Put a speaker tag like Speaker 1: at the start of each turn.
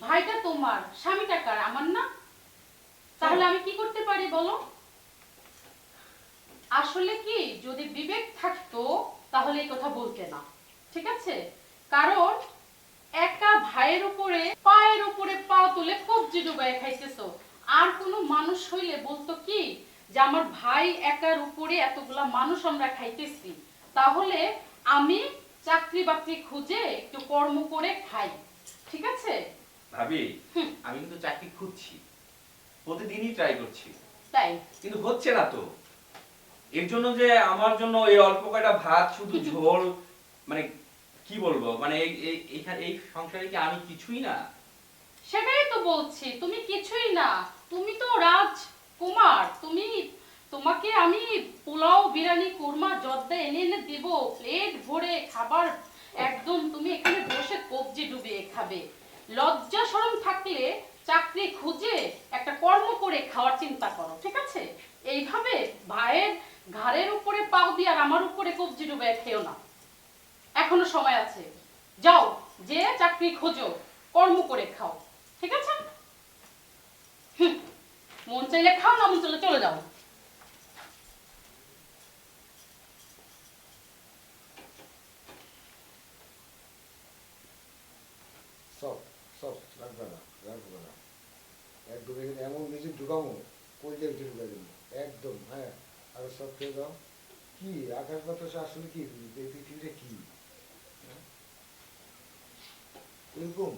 Speaker 1: ভাইটা তোমার, স্বামীটা কার? আমার না? তাহলে আমি কি করতে পারি বলো? আসলে কি, যদি বিবেক থাকতো তাহলে এই কথা বলতে না, ঠিক আছে? কারণ একা ভাইয়ের উপরে, পায়ের উপরে পা তুলে কবজি ডুবাই খাইতেছো। আর কোনো মানুষ হইলে বলতো কি যে আমার ভাই একার উপরে এতগুলা মানুষ আমরা খাইতেছি, তাহলে আমি চাকরি বাকরি খুঁজে একটু কর্ম করে খাই, ঠিক আছে?
Speaker 2: ভাবি, আমি কিন্তু চাকরি খুঁজছি, প্রতিদিনই ট্রাই করছি,
Speaker 1: তাই
Speaker 2: কিন্তু হচ্ছে না তো। এর জন্য যে আমার জন্য এই অল্প কয়টা ভাত শুধু ঝোল, মানে কি বলবো, মানে এইখানে এই সংসারে কি আমি কিছুই না?
Speaker 1: সেটাই তো বলছি, তুমি কিছুই না। তুমি তো রাজকুমার। তোমাকে আমি পোলাও, বিরিয়ানি, কুরমা, জর্দা এনে এনে দিব, প্লেট ভরে খাবার। একদম তুমি এখানে বসে কবজি ডুবিয়ে খাবে। লজ্জা শরম থাকলে চাকরি খুঁজে একটা কর্ম করে খাওয়ার চিন্তা করো, ঠিক আছে? এইভাবে ভাইয়ের ঘাড়ের উপরে পাও দিয়ে আর আমার উপরে কবজি ডুবিয়ে খেও না। এখনো সময় আছে। যাও, যে চাকরি খোঁজো, কর্ম করে খাও, ঠিক আছে? মন চাইলে খাও, না মন চাইলে চলে যাও।
Speaker 3: সব সব রাখবে না, রাখবে না। একদম এখানে এমন নিজে ঢুকামো, কলজের ভিতরে ঢুকাই দেবো একদম। হ্যাঁ, আরো সব খেয়ে দাও। কি আকাশ বাতাস আসলে কি, এই পৃথিবীটা কি? হ্যাঁ? এরকম